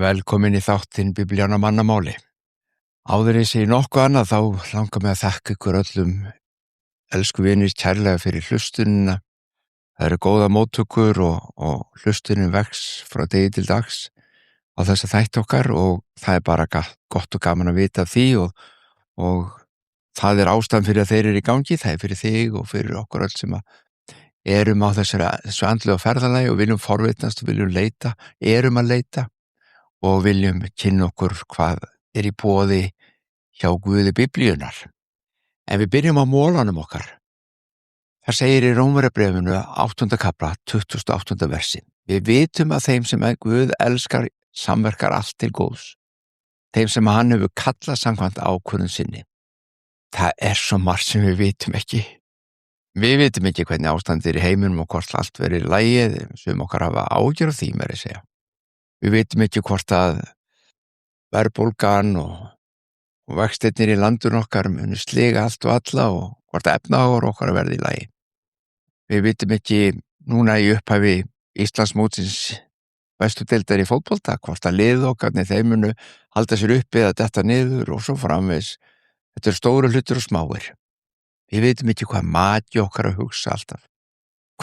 Velkomin í þáttinn Biblían á mannamáli. Áður ég segi nokkuð annað þá langar mig að þakka ykkur öllum elsku vinir kærlega fyrir hlustunina. Það eru góða móttökur og hlustunin vex frá degi til dags á þessa þætti okkar og það er bara gott og gaman að vita af því og það er ástæðan fyrir að þeir eru í gangi, það er fyrir þig og fyrir okkur öll sem erum á þessu andlegu ferðalagi og viljum forvitnast og viljum leita, erum að leita og viljum kynna okkur hvað er í boði hjá Guði Biblíunnar. En við byrjum á mólanum okkar. Það segir í Rómverjabréfinu 8. kapla, 28. versi. Við vitum að þeim sem Guð elskar samverkar allt til góðs. Þeim sem hann hefur kallað samkvæmt ákvörðun sinni. Það er svo margt sem við vitum ekki. Við vitum ekki hvernig ástandið er í heiminum og hvort allt verið í lagi, sem okkar hafa ágjör af því meira að segja. Við vitum ekki hvort að verðbólgan og vextirnir í landinu okkar muni sliga allt og alla og hvort efnahagur okkar verði í lagi. Við vitum ekki núna í upphafi Íslandsmótsins bestu deildar í fótbolta, hvort að liðið okkar þeim munu halda sér uppi eða detta niður og svo framvegis. Þetta eru stóru hlutir og smáir. Við vitum ekki hvað maki okkar að hugsa alltaf.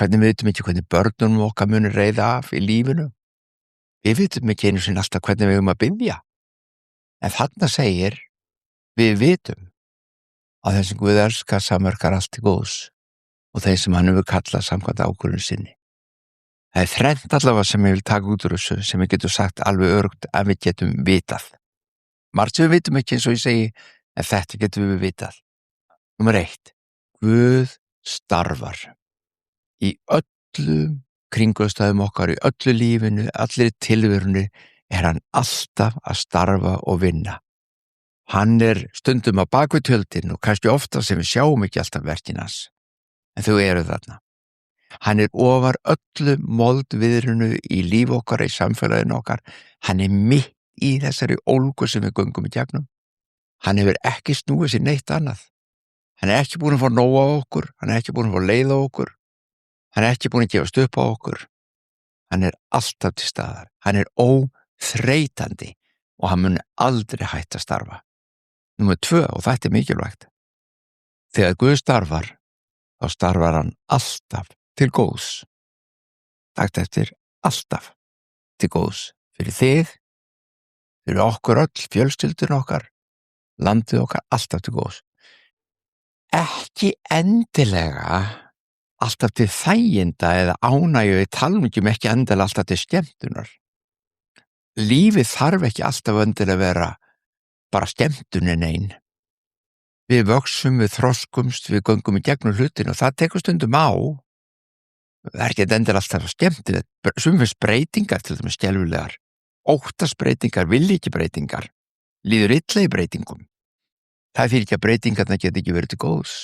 Við vitum ekki hvernig börnunum okkar muni reiða af í lífinu. Við vitum ekki einu sinni alltaf hvernig við að biðja. En þarna segir, við vitum að þeim sem Guð elskar samverkar allt til góðs og þeim sem hann hefur kallað samkvæmt ákvörðun sinni. Það er þrennt allavega sem ég vil taka út úr þessu sem við getum sagt alveg öruggt að við getum vitað. Margt sem við vitum ekki eins og ég segi, en þetta getum við vitað. Númer 1. Guð starfar í öllum kringumstæðum okkar, í öllu lífinu, allir tilverunni er hann alltaf að starfa og vinna. Hann er stundum á bakvið tjöldin og kannski ofta sem við sjáum ekki alltaf verkin hans. En þau eru þarna. Hann er ofar öllu moldviðrinu í líf okkar, í samfélaginu okkar. Hann er mitt í þessari ólgu sem við göngum í gegnum. Hann hefur ekki snúið sér neitt annað. Hann er ekki búinn að fá nóg á okkur, hann er ekki búinn að fá leið á okkur, hann er ekki búinn að gefast upp á okkur. Hann er alltaf til staðar. Hann er óþreytandi og hann mun aldrei hætta að starfa. Númer 2, og þetta er mikilvægt. Þegar Guð starfar, þá starfar hann alltaf til góðs. Takt eftir alltaf til góðs. Fyrir þig, fyrir okkur öll, fjölskyldun okkar, landið okkar, alltaf til góðs. Ekki endilega alltaf til þæginda eða ánægju, við talum ekki endilega alltaf til skemmtunar. Lífið þarf ekki alltaf endilega að vera bara skemmtunin ein. Við vöxum, við þroskumst, við göngum í gegnum hlutin og það tekur stundum á. Það er ekki endilega alltaf skemmtilegt. Sumfins breytingar til dæmis skelfilegar. Óttast breytingar, vilja ekki breytingar. Líður illa í breytingum. Það fyrir ekki að breytingarna geti ekki verið til góðs.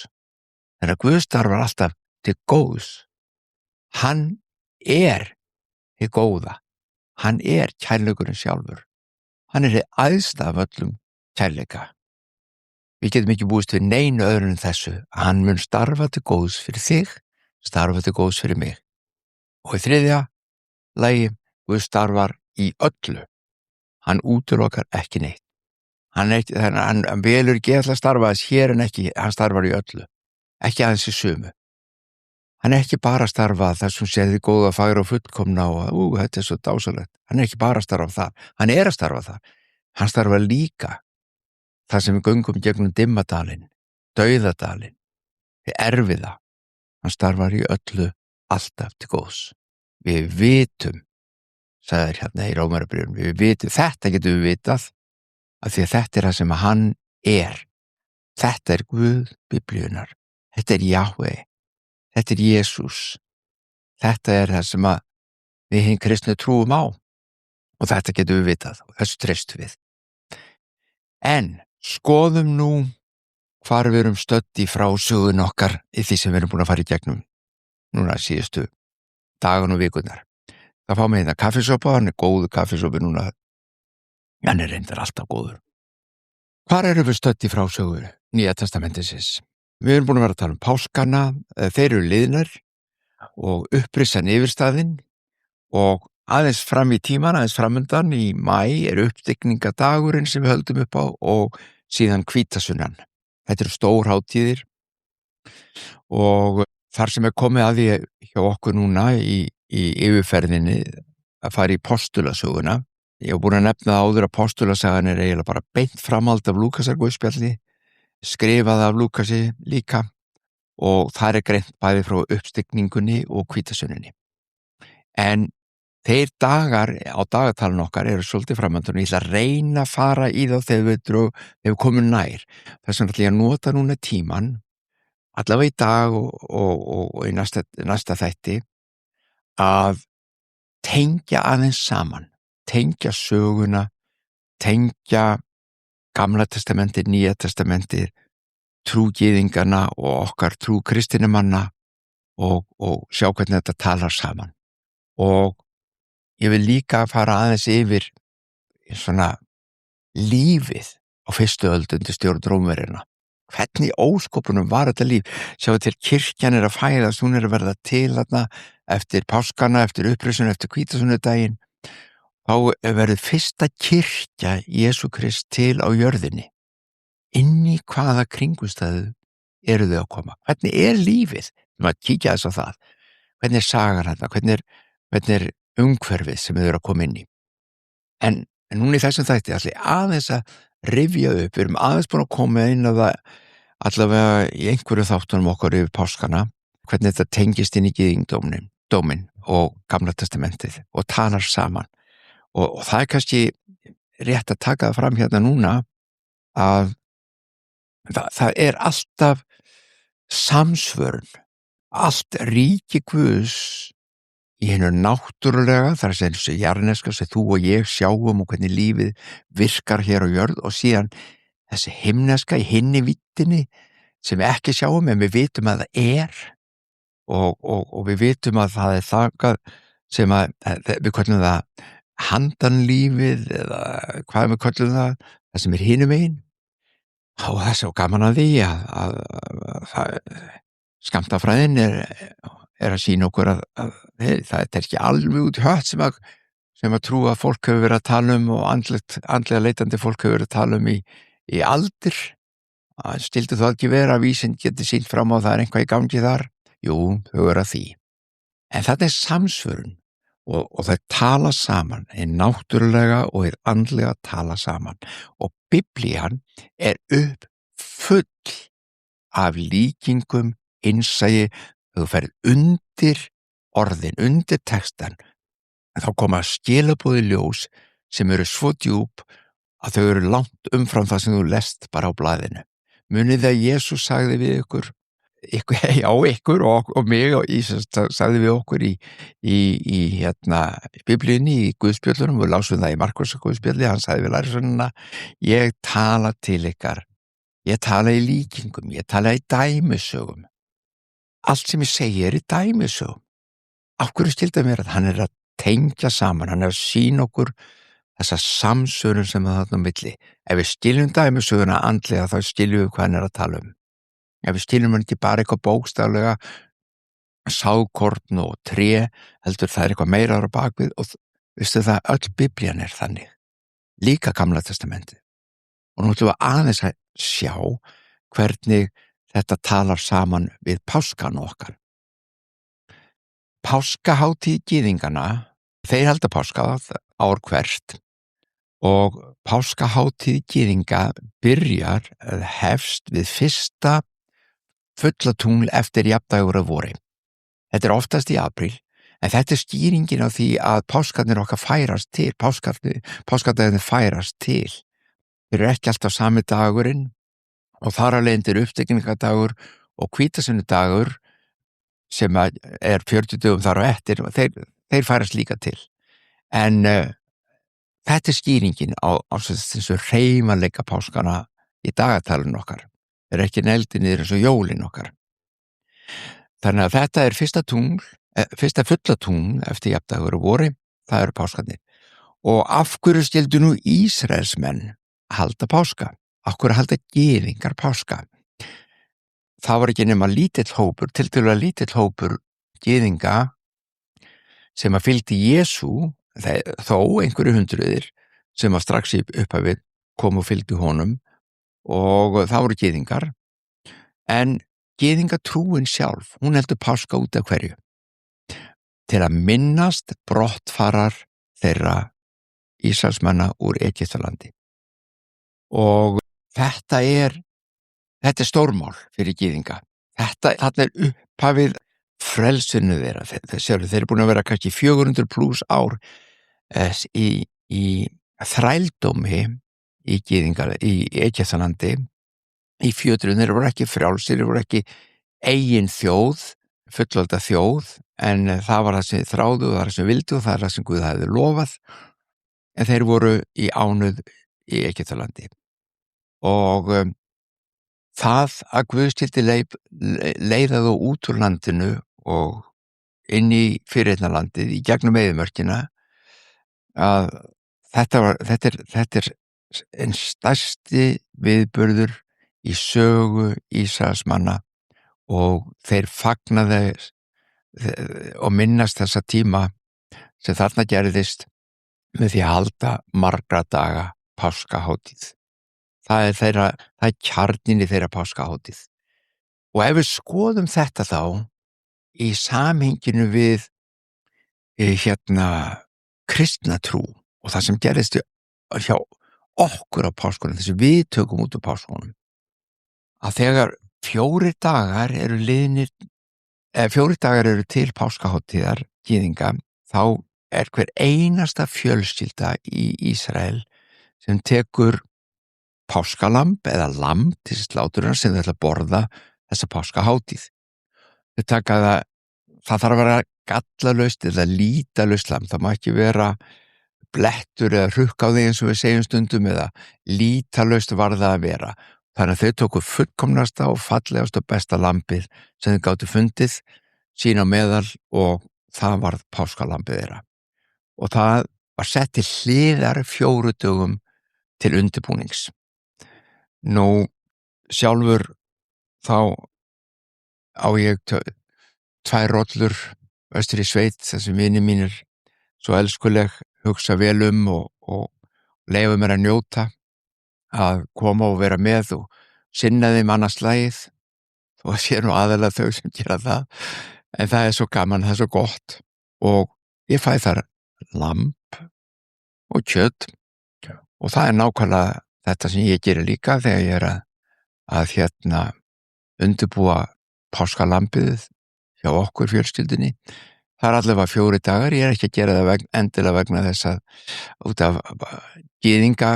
En að Guð starfar alltaf til góðs. Hann er hið góða. Hann er kærleikurinn sjálfur. Hann er hið æðsta af öllum kærleika. Við getum ekki búist við neinu öðru en þessu að hann mun starfa til góðs fyrir þig, starfa til góðs fyrir mig. Og í 3. lagi, Guð starfar í öllu. Hann útilokar ekki neitt. Hann velur ekki að starfa þess hér en ekki, hann starfar í öllu. Ekki aðeins í sumu. Hann er ekki bara að starfa þessum séði góða, fagra og fullkomna og þetta er svo dásalegt. Hann er ekki bara að starfa það. Hann er að starfa það. Hann starfa líka það sem við göngum gegnum dimmadalinn, dauðadalinn, við erfiða. Hann starfar í öllu alltaf til góðs. Við vitum, sagði hérna í Rómverjabréfinu, við vitum, þetta getum við vitað, af því að þetta er það sem hann er. Þetta er Guð Biblíunnar. Þetta er Jahve. Þetta er Jesús. Þetta er það sem við hinn kristnu trúum á. Og þetta getum við vitað og þessu treystum við. En skoðum nú hvar við erum stödd í frásögun okkar í því sem við erum búin að fara í gegnum núna síðustu dagan og vikunar. Það fá mig hérna kaffisopa, hann er góður kaffisopi núna. Hann er reyndar alltaf góður. Hvar erum við stödd í frásögu Nýja testamentisins? Við erum búin að vera að tala um páskana, þeir eru liðnar og upprissan yfirstaðinn og aðeins fram í tíman, aðeins framundan í maí uppstigningadagurinn sem við höldum upp á og síðan hvítasunnan. Þetta eru stór hátíðir og þar sem komið að því hjá okkur núna í yfirferðinni að fara í postulasöguna. Ég hef búin að nefna það áður að postulasagan eiginlega bara beint framhald af Lúkasarguðspjalli, skrifað af Lúkasi líka og það greint bæði frá uppstigningunni og hvítasunninni. En þeir dagar á dagatalinu okkar eru svolítið framöndan og ég ætla að reyna að fara í þá þegar við komum nær. Þess vegna ætla ég að nota núna tíman, allavega í dag og í næsta þætti, að tengja aðeins saman, tengja söguna, tengja Gamla testamentið, Nýja testamentið, trú gyðingana og okkar trú kristnimanna og sjá hvernig þetta talar saman. Og ég vil líka fara aðeins yfir svona lífið á fyrstu öld undir stjórn Rómverjana. Hvernig óskopunum var þetta líf? Sjáðu til kirkjan að fæðast, hún að verða til þarna eftir páskana, eftir upprisun, eftir hvítasunnudaginn. Þá verður fyrsta kirkja Jesú Krist til á jörðinni. Inn í hvaða kringumstæðu eru þau að koma? Hvernig lífið? Maður kíkja þess á það. Hvernig sagan þetta? Hvernig umhverfið sem þau eru að koma inn í? En núna í þessum þætti ætla ég aðeins að rifja upp. Við erum aðeins búin að koma inn á það allavega í einhverju þáttunum okkar yfir páskana, hvernig þetta tengist inn í gyðingdóminn og Gamla testamentið og talar saman. Og það kannski rétt að taka það fram hérna núna að það alltaf samsvörun, allt ríki Guðs í hennu náttúrulega, þar sem þessu jarneska sem þú og ég sjáum og hvernig lífið virkar hér á jörð og síðan þessi himneska í hinni vittinni sem við ekki sjáum en við vitum að það og við vitum að það þangað sem við köllum það handanlífið eða hvað við köllum það sem hinum megin. Og það er svo gaman að því að skammtafræðin að sýna okkur að það ekki alveg út hött sem að trúa að fólk hefur verið að tala um og andlega leitandi fólk hefur verið að tala um í aldir. Stildi þú ekki vera að vísinn geti sýnt fram á það eitthvað í gangi þar? Jú, þau eru að því. En þetta samsvörun og þau tala saman, náttúrulega og andlega tala saman. Og Biblían full af líkingum, innsæi, þú ferð undir orðin, undir textan, en þá koma skilaboð í ljós sem eru svo djúp að þau eru langt umfram það sem þú lest bara á blaðinu. Munið að Jesús sagði við ykkur og mig og sagði við okkur í Biblíunni, í Guðspjöllunum, við lásum það í Markúsar Guðspjalli, hann sagði við lærisveinana, ég tala til ykkar, ég tala í líkingum, ég tala í dæmisögum. Allt sem ég segi í dæmisögum. Af hverju skildi mér að hann að tengja saman, hann að sýna okkur þessa samsvörun sem það þarna á milli. Ef við skiljum dæmisöguna andlega þá skiljum við hvað hann að tala um. Ef við skiljum hann ekki bara eitthvað bókstaflega sáðkorn og tré, heldur það eitthvað meira á bakvið og veistu það, öll Biblían þannig. Líka Gamla testamentið. Og nú ætlum við aðeins að sjá hvernig þetta talar saman við páskan okkar. Páskahátíð gyðingana, þeir halda páska ár hvert og páskahátíð gyðinga byrjar hefst við fyrsta fullatungl eftir jafndægur að vori. Þetta oftast í apríl, en þetta skýringin á því að páskarnir okkar færast til, páskadagarnir færast til. Þeir eru ekki alltaf sami dagurinn og þar af leiðandi uppstigningardagur og hvítasunnudagur sem 40 dögum þar á eftir, þeir færast líka til. En þetta skýringin á þessu hreyfanleika páskana í dagatalinu okkar. Þeir ekki negldi niður eins og jólin okkar. Þannig að þetta fyrsta fullatungl eftir jafndagur og vori, það eru páskarnir. Og af hverju skildu nú Ísraelsmenn halda páska? Af hverju halda gyðingar páska? Það var ekki nema tiltölulega lítill hópur gyðinga sem að fylgdi Jesú þó einhverju hundruðir sem að strax í upphafið kom og fylgdu honum og það voru gyðingar, en gyðingatrúin sjálf, hún heldur páska út af hverju? Til að minnast brottfarar þeirra Ísraelsmanna úr Egyptalandi. Og þetta er stórmál fyrir gyðinga. Þarna er upphafið frelsinu þeirra. Þeir eru búin að vera kannski 400 plus ár í þrældómi í gyðingar, í Egyptalandi, í fjötrun. Þeir voru ekki frjálsir, þeir voru ekki eigin þjóð, fullvalda þjóð, en það var það sem þeir þráðu og það var það sem vildu og það er það sem Guð hafði lofað, en þeir voru í ánauð í Egyptalandi. Og það að Guð skyldi leiða þá út úr landinu og inn í fyrirheitnalandið í gegnum eyðimörkina, að þetta er einn stærsti viðburður í sögu Ísraelsmanna og þeir fagna þess og minnast þessa tíma sem þarna gerðist með því að halda margra daga páskahátíð. Það er kjarninn í þeirra páskahátíð. Og ef við skoðum þetta þá í samhenginu við kristna trú og það sem gerðist hjá okkur á páskunum, þess að við tökum út á páskunum, að þegar 4 dagar eru liðnir, 4 dagar eru til páskahátíðar gyðinga, þá er hver einasta fjölskylda í Ísrael sem tekur páskalamb eða lamb til sláturinnar sem þau ætla að borða þessa páskahátíð. Þau taka það þarf að vera gallalaust eða lítalaust lamb, það má ekki vera blettur eða hrukk á því eins og við segjum stundum, eða lítalaust var það að vera. Þannig að þau tóku fullkomnasta og fallegast og besta lambið sem þau gátu fundið sín á meðal og það varð páskalambið þeirra. Og það var sett til hliðar 4 dögum til undirbúnings. Nú sjálfur þá á ég 2 rollur austur í sveit, þessi vinir mínir svo elskuleg, hugsa vel og leyfa mér að njóta að koma og vera með og sinna þeim annars slagið, þó að sé nú aðalega þau sem gera það, en það er svo gaman, það er svo gott og ég fæ þar lamb og kjöt og það er nákvæmlega þetta sem ég gerir líka þegar ég er að undirbúa páskalambið hjá okkur fjölskyldunni. Það er allavega 4 dagar, ég er ekki að gera það endilega vegna þess að út af gyðinga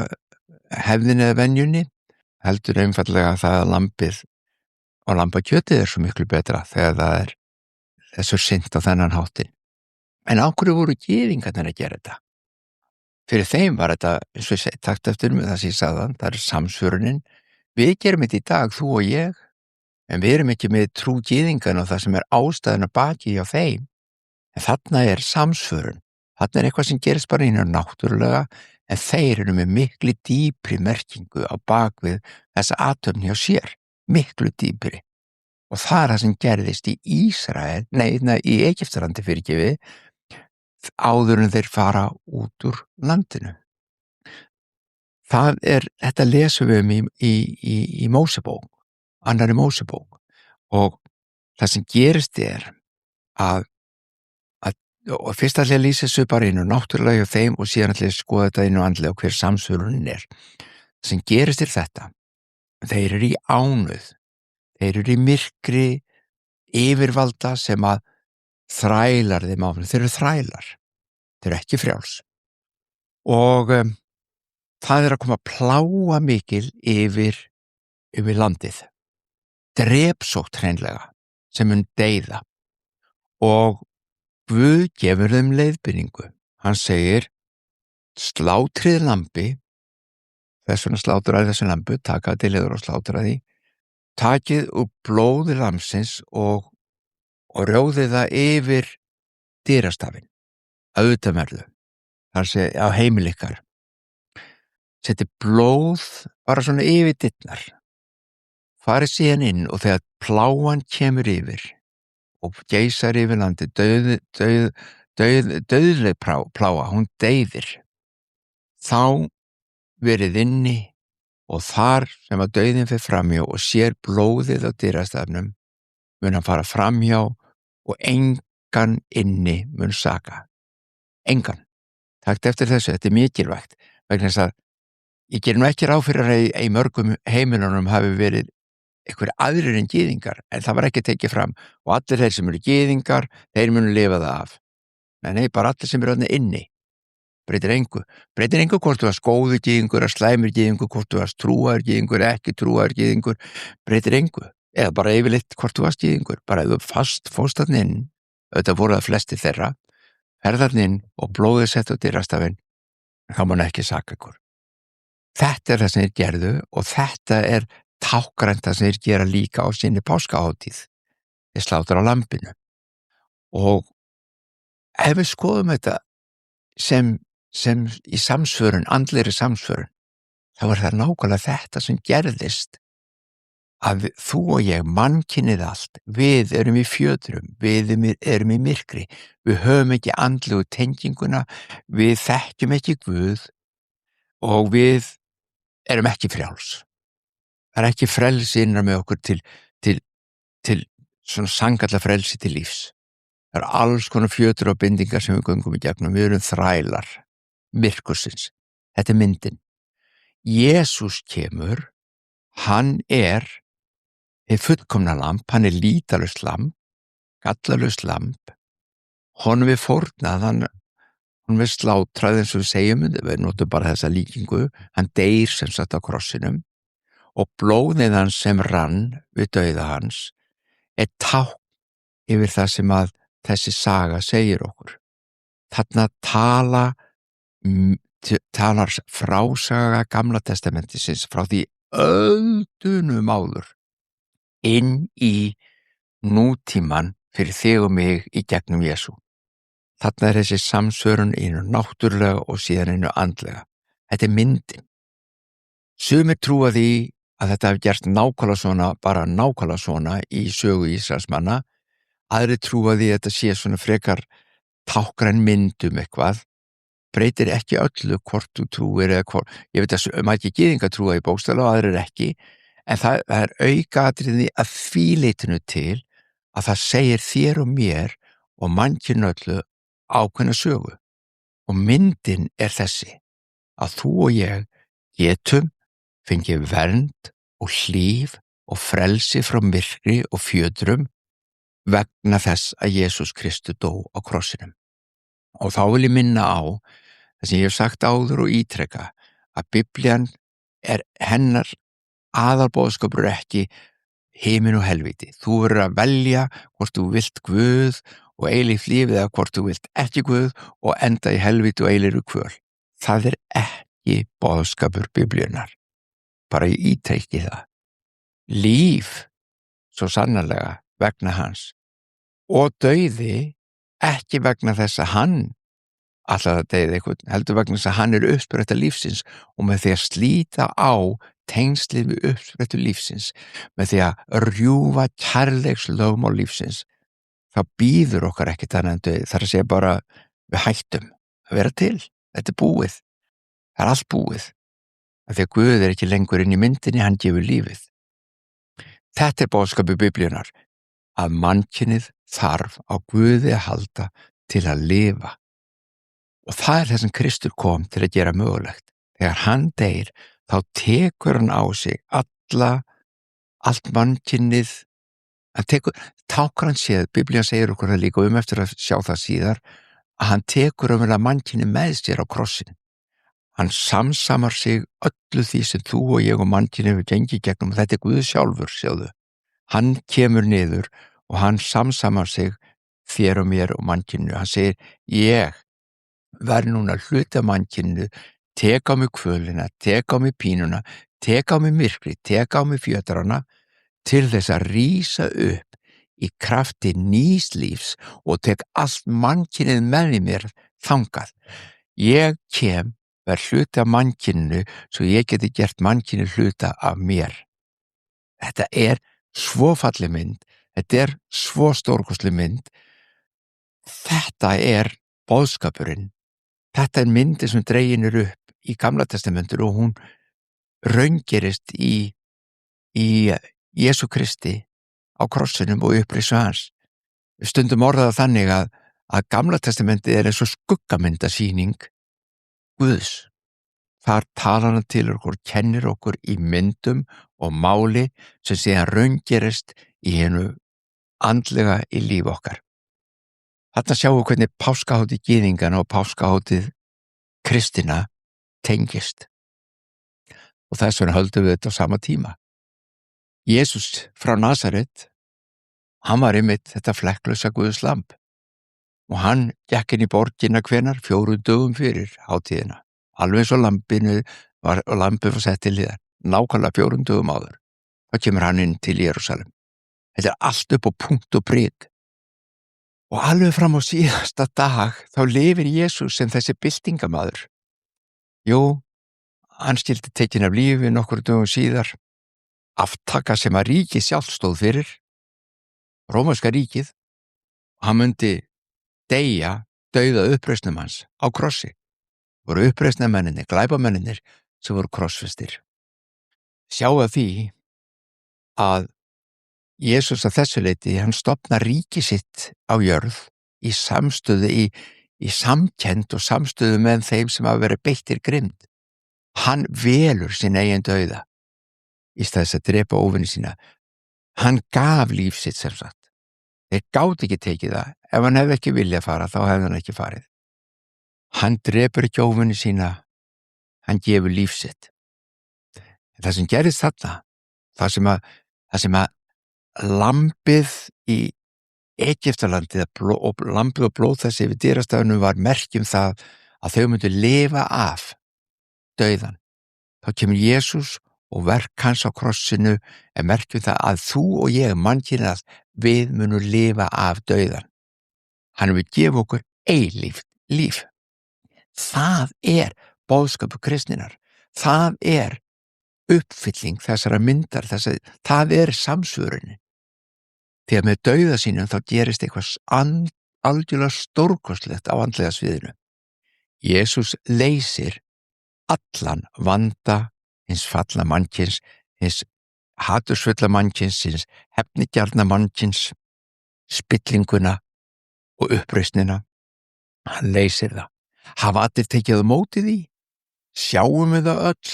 hefðinni eða venjunni, heldur einfallega það að lambið og lambakjötið er svo miklu betra þegar það er þessu synt á þennan háttinn. En á hverju voru gyðingarnir að gera þetta? Fyrir þeim var þetta, eins og ég segi, takt eftir með það sem ég sagðan, það er samsvörunin. Við gerum þetta í dag, þú og ég, en við erum ekki með trú gyðingarna og það sem er ástæðan að baki hjá þeim. En þarna er samsvörun, þarna er eitthvað sem gerist bara innan náttúrulega, en þeir eru með miklu dýpri merkingu á bakvið þessa athöfn hjá sér, miklu dýpri. Og það er það sem gerðist í Ísrael, í Egyptalandi fyrirgefið, áður en þeir fara út úr landinu. Þetta lesum við í Mósebók, annarri Mósebók, og það sem gerist er að og fyrst ætla ég að lýsa þessu bara inn og náttúrulega hjá þeim og síðan ætla ég að skoða þetta inn og andlega og hver samsvörunin er. Það sem gerist er þetta, þeir eru í ánauð, þeir eru í myrkri yfirvalda sem að þrælar þeim áfram, þeir eru þrælar, þeir eru ekki frjáls og það er að koma plága mikil yfir landið, drepsótt hreinlega sem mun deyða og Guð gefur þeim leiðbeiningu. Hann segir, slátrið lambi, þess vegna slátraði þessu lambu, taka til yður og slátraði, takið úr blóði lambsins og rjóðið það yfir dyrastafinn, að utanverðu, þar segir á heimili ykkar. Setti blóð bara svona yfir dyrnar, farið síðan inn og þegar plágan kemur yfir og geysar yfir landi, dauðleg plága, hún deyðir, þá verið inni og þar sem að dauðin fer framhjá og sér blóðið á dyrastafnum mun hann fara framhjá og engan inni mun saka. Engan. Takt eftir þessu, þetta mikilvægt vegna þess að ég gerir ekki ráð fyrir að í mörgum heimilunum hafi verið einhver aðrir en gyðingar, en það var ekki tekið fram og allir þeir sem eru gyðingar, þeir munu lifa það af. Nei, bara allir sem eru þarna inni. Breytir engu hvort þú varst góður gyðingur, slæmur gyðingur, hvort þú varst trúaður gyðingur, ekki trúaður gyðingur, breytir engu. Eða bara yfirleitt hvort þú varst gyðingur, bara ef þú fórst þarna inn, auðvitað voru það flesti þeirra, ferðarna inn og blóðið sett á dyrastafinn, þá mun ekki saka ykkur. Þetta það sem þeir gerðu og þetta tákrænt það sem þeir gera líka á sinni páskahátíð. Þeir slátra lambinu. Og ef við skoðum þetta sem í samsvörun, andlegri samsvörun, þá það nákvæmlega þetta sem gerðist að þú og ég, mannkynið allt, við erum í fjötrum, við erum í myrkri, við höfum ekki andlegu tenginguna, við þekkjum ekki Guð og við erum ekki frjáls. Það ekki frelsi innan með okkur til svona sannkalla frelsi til lífs. Það alls konar fjötur og bindingar sem við göngum í gegnum. Við erum þrælar, myrkursins. Þetta myndin. Jesús kemur, hann hið fullkomna lamb, hann lýtalaust lamb, gallalaust lamb. Honum fórnað, honum slátrað eins og við segjum, við notum bara þessa líkingu, hann deyr sem sagt á krossinum og blóðið hans sem rann við dauða hans tákn yfir það sem að þessi saga segir okkur. Þarna talar frásaga Gamla testamentisins frá því öldunum áður inn í nútíman fyrir þig og mig í gegnum Jesú. Þarna þessi samsvörun einu náttúrulega og síðan einu andlega. Þetta myndin. Sumir trúa því að þetta hafi gert nákvæmlega svona í sögu Ísraelsmanna. Aðrir trúa því að þetta sé svona frekar tákræn mynd eitthvað. Breytir ekki öllu hvort þú trúir eða hvort. Ég veit að margir gyðingar trúa í bókstaflega og aðrir ekki. En það aukaatriði að því leytinu til að það segir þér og mér og mannkyninu öllu ákveðna sögu. Og myndin þessi að þú og ég getum fengið vernd og hlíf og frelsi frá myrkri og fjötrum vegna þess að Jesús Kristur dó á krossinum. Og þá vil ég minna á það sem ég hef sagt áður og ítreka að Biblían hennar aðalboðskapur ekki himinn og helvíti. Þú verður að velja hvort þú vilt Guð og eilíft líf eða hvort þú vilt ekki Guð og enda í helvíti og eilífri kvöl. Það ekki boðskapur Biblíunar. Bara ég ítreki það. Líf, svo sannarlega, vegna hans. Og dauði ekki vegna þess að hann ætlaði að deyða eitthvað, heldur vegna þess að hann uppspretta lífsins og með því að slíta á tengslið við uppsprettu lífsins, með því að rjúfa kærleikslögmál lífsins, þá býður okkar ekkert annað en dauði. Það að segja bara við hættum að vera til. Þetta búið. Það allt búið. Af því að Guð ekki lengur inn í myndinni, hann gefur lífið. Þetta boðskapur Biblíunar, að mannkynið þarf á Guði að halda til að lifa. Og það það sem Kristur kom til að gera mögulegt. Þegar hann deyr, þá tekur hann á sig allt mannkynið, tákar hann séð, Biblían segir okkur það líka eftir að sjá það síðar, að hann tekur mannkynið með sér á krossin. Hann samsamar sig öllu því sem þú og ég og mannkynið hefur gengið gegnum. Þetta Guð sjálfur, sjáðu. Hann kemur niður og hann samsamar sig þér og mér og mannkyninu. Hann segir, ég verð núna hluti af mannkyninu, tek á mig kvölina, tek á mig pínuna, tek á mig myrkri, tek á mig fjötrana til þess að rísa upp í krafti nýs lífs og tek allt mannkynið með mér þangað. Ég verð hluti af mannkyninu svo ég geti gert mannkyninu hluta af mér. Þetta svo falleg mynd, þetta svo stórkostleg mynd. Þetta boðskapurinn. Þetta myndin sem dregin upp í Gamla testamentinu og hún raungerist í Jesú Kristi á krossinum og upprisu hans. Stundum orðaða þannig að Gamla testamentið eins og skuggamyndasýning Guðs. Þar talar hann til okkur, kennir okkur í myndum og máli sem síðan raungerist í hennu andlega í líf okkar. Þarna sjáum við hvernig páskahátíð gyðingana og páskahátíð kristina tengist. Og þess vegna höldum við þetta á sama tíma. Jesús frá Nasaret, hann var einmitt þetta flekklausa Guðs lamb og hann gekk inn í borgina hvenær 4 dögum fyrir hátíðina. Alveg eins og lambið var sett til hliðar, nákvæmlega 4 dögum áður. Þá kemur hann inn til Jerúsalem. Þetta allt upp á punkt og prik. Og alveg fram á síðasta dag þá lifir Jesús sem þessi byltingamaður. Jú, hann skildi tekin af lífi nokkur dögum síðar, aftaka sem að ríkið sjálft stóð fyrir, rómverska ríkið, og hann myndi deyja dauða uppreisnum hans á krossi. Voru uppreisnarmenninir, glæpamenninir sem voru krossfestir. Sjá að því að Jesús að þessu leyti, hann stofnar ríki sitt á jörð í samstöðu, í samkennd og samstöðu með þeim sem hafa verið beittir grimmd. Hann velur sin eigin dauða í stað þess að drepa óvini sína. Hann gaf líf sitt sem sagt. Þeir gátu ekki tekið það. Ef hann hefði ekki viljað fara, þá hefði hann ekki farið. Hann drepur ekki óvini sína, hann gefur líf sitt. En það sem gerist þarna, það sem að lambið í Egyptalandi og lambið og blóð þessi yfir dyrastafnum var merkjum það að þau myndu lifa af dauðan. Þá kemur Jesús og verk hans á krossinu er merkjum það að þú og ég, mannkynið, við munum lifa af dauðan. Hann vil gefa okkur eilíft líf. Það er boðskapur kristninnar. Það er uppfylling þessara myndar, það er samsvörunin. Þegar með dauða sínum þá gerist eitthvað algjörlega stórkostlegt á andlega sviðinu. Jesús leysir allan vanda hins fallna mannkyns, hins hatursfulla mannkyns, hins hefnigjarna mannkyns, spillinguna og uppreisnina. Hann leysir það. Hafa allir tekið á móti því? Sjáum við það öll?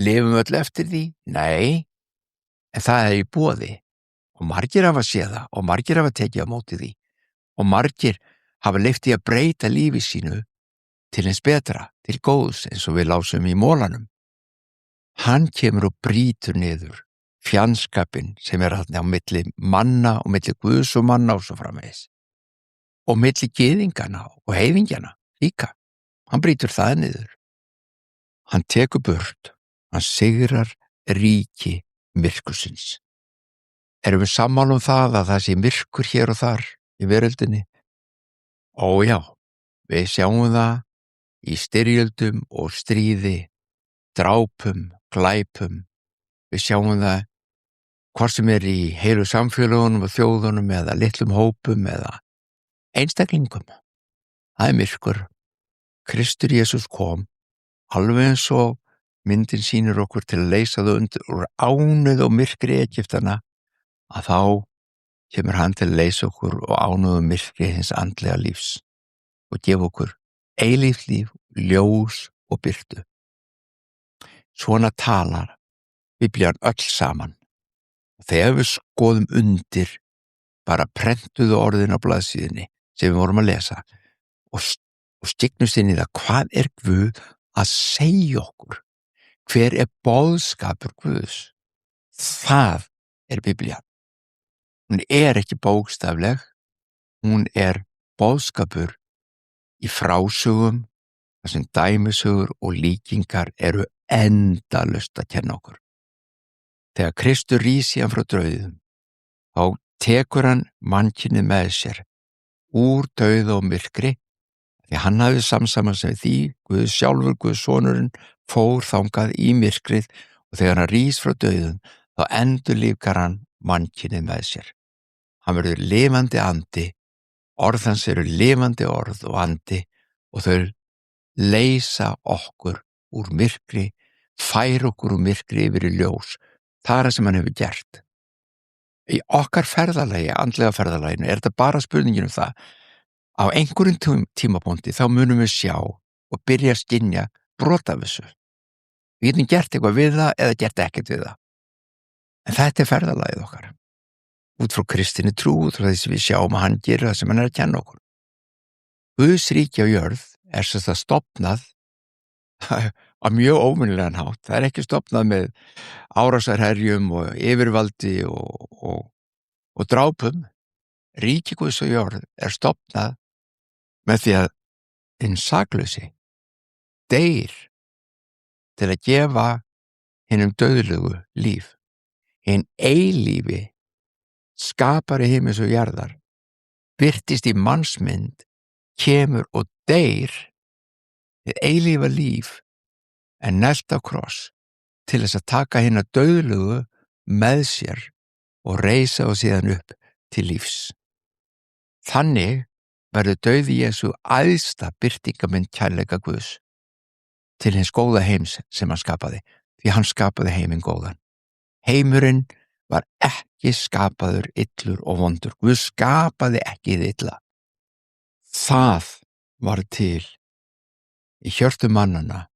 Lifum við öll eftir því? Nei, en það er í boði. Og margir hafa séð það og margir hafa tekið á móti því og margir hafa leyft því að breyta lífi sínu til eins betra, til góðs, eins og við lásum í Mólanum. Hann kemur og brýtur niður fjandskapinn sem er þarna á milli manna og milli Guðs og manna og svo framvegis. Og milli gyðingana og heiðingjana líka. Hann brýtur það niður. Hann tekur burt, hann sigrar ríki myrkursins. Erum við sammála það að það sé myrkur hér og þar í veröldinni? Ó já, við sjáum það í styrjöldum og stríði, drápum, glæpum. Við sjáum það hvort sem er í heilu samfélögunum og þjóðunum eða litlum hópum eða einstaklingum. Það er myrkur. Kristur Jesús kom, alveg eins og myndin sýnir okkur til að leysa þau úr ánauð og myrkri Egyptana, að þá kemur hann til að leysa okkur og ánauð myrkri hins andlega lífs og gefa okkur eilíft líf, ljós og birtu. Svona talar Biblían öll saman. Þegar við skoðum undir bara prentuðu orðin á blaðsíðunni sem við vorum að lesa og stignumst inn í það, hvað er Guð að segja okkur? Hver er boðskapur Guðs? Það er Biblían. Hún er ekki bókstafleg, hún er boðskapur í frásögum, þar sem dæmisögur og líkingar eru endalaust að kenna okkur. Þegar Kristur rís hann frá dauðum, þá tekur hann mannkynið með sér úr dauða og myrkri, því hann hafði samsamast með því, Guð sjálfur, Guð sonurinn, fór þangað í myrkrið og þegar hann rís frá dauðum, þá endurlífgar hann mannkynið með sér. Hann verður lifandi andi, orð hans eru lifandi orð og andi og þau leysa okkur úr myrkri, færa okkur úr myrkri yfir í ljós. Það það sem hann hefur gert. Í okkar ferðalagi, andlega ferðalaginu, þetta bara spurningin það. Á einhverjum tímapunkti þá munum við sjá og byrja að skynja brot af þessu. Við getum gert eitthvað við það eða gert ekkert við það. En þetta ferðalagið okkar. Út frá kristinni trú, út frá því sem við sjáum að hann gerir það sem hann að kenna okkur. Guðs ríki á jörð sem það stofnað á mjög óvenjulegan hátt. Það ekki stofnað með árásarherjum og yfirvaldi og drápum. Ríki Guðs á jörð stofnað með því að hinn saklausi deyr til að gefa hinum dauðlegu líf. Hinn eilífi skapari himins og jarðar birtist í mannsmynd, kemur og deyr við eilífa líf en nelt á kross til þess að taka hina dauðlegu með sér og reisa og síðan upp til lífs. Þannig verður dauði Jesú æðsta birtingamynd kærleika Guðs til hins góða heims sem hann skapaði, því hann skapaði heiminn góðan. Heimurinn var ekki skapaður illur og vondur. Guð skapaði ekki hið illa. Það var til í hjörtum mannanna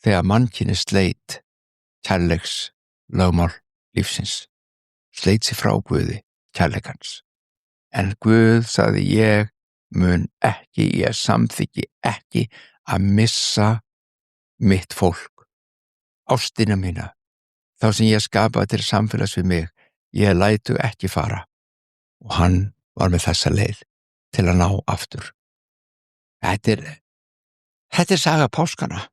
þegar mannkyni sleit kærleiks lögmál lífsins, sleit sig frá Guði kærleikans. En Guð sagði ég samþykki ekki að missa mitt fólk, ástina mína, þá sem ég skapaði til samfélags við mig, ég lætu ekki fara. Og hann var með þessa leið til að ná aftur. Þetta saga páskana,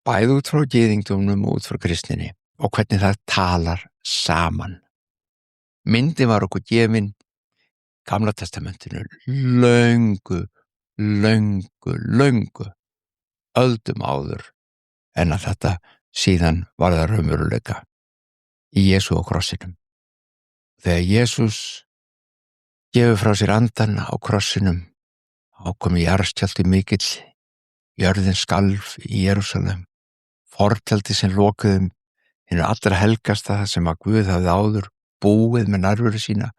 bæði út frá gyðingdómnum og út frá kristninni og hvernig það talar saman. Myndin var okkur gefin Gamla testamentinu löngu öldum áður en að þetta síðan var það raunveruleika í Jesú á krossinum. Þegar Jesús gefur frá sér andan á krossinum, kom jarðskjálfti mikill, jörðin skalf í Jerúsalem, fortjaldi sem lokuðum hinu allra helgasta sem að Guð hafði áður búið með nærveru sína,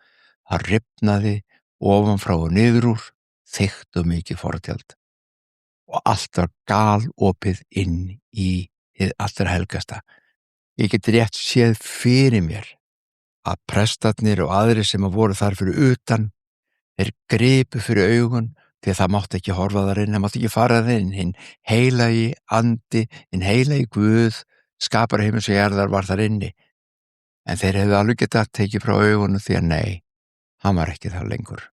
það rifnaði ofan frá og niður úr, þykkt og mikið fortjald og allt var galopið inn í hið allra helgasta. Ég get rétt séð fyrir mér að prestarnir og aðrir sem voru þar fyrir utan, þeir gripu fyrir augun því að það mátti ekki horfa þar inn, það mátti ekki fara þar inn. Hinn heilagi andi, hinn heilagi Guð, skapari himins og jarðar var þar inni. En þeir hefðu alveg getað tekið frá augunum því að nei, hann var ekki þar lengur.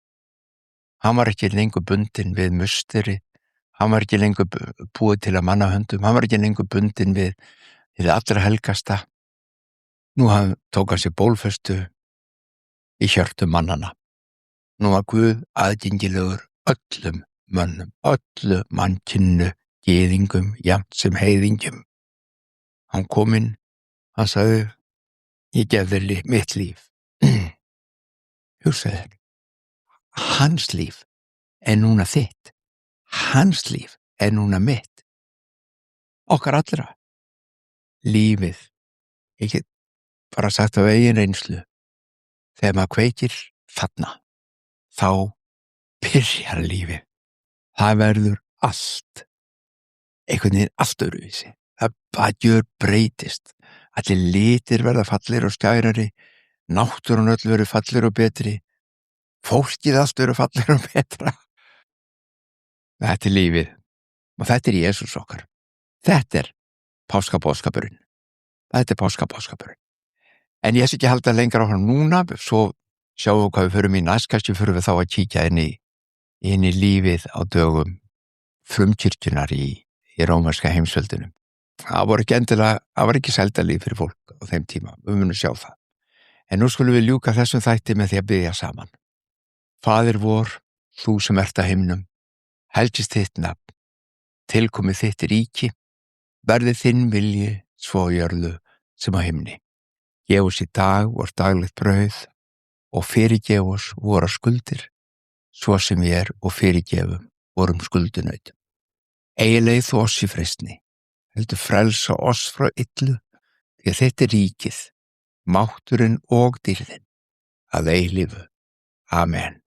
Hann var ekki lengur bundinn við musteri, hann var ekki lengur búið til að manna höndum, hann var ekki lengur bundinn við hið allra helgasta. Nú tók hann sér bólfestu í hjörtum mannanna. Nú var Guð aðgengilegur öllum mönnum, öllu mannkynnu, gyðingum, jafnt sem heiðingjum. Hann kom inn, hann sagði, ég gef þér mitt líf. Hugsaðu þér, hans líf núna þitt, hans líf núna mitt, okkar allra. Lífið, ég get bara sagt af eigin reynslu, þegar maður kveikir þarna, þá byrjar lífið. Það verður allt, einhvern veginn allt öðruvísi. Það gjör breytist, allir litir verða fallir og skærari, náttúran öll verður fallir og betri, fólkið allt verður fallir og betra. Þetta lífið og þetta Jesús okkar. Þetta páskabóðskapurinn. Þetta páskabóðskapurinn. En ég ekki halda lengra á hann núna, svo sjáum við hvað við förum í næst, kannski förum við þá að kíkja inn í lífið á dögum frumkirkjunar í rómverska heimsveldinu. Það var ekki sældalíf fyrir fólk á þeim tíma, við munum sjá það. En nú skulum við ljúka þessum þætti með því að biðja saman. Faðir vor, þú sem ert að himnum, helgist þitt nafn, tilkomi þitt ríki, verði þinn vilji svo á jörðu sem á himni. Gef oss í dag vort daglegt brauð og fyrirgef oss vorar skuldir, svo sem við og fyrirgefum vorum skuldunautum. eiginlega þú oss í freistni, heldur frelsa oss frá illu, því að þetta er ríkið, mátturinn og dýrðin, að eilífu. Amen.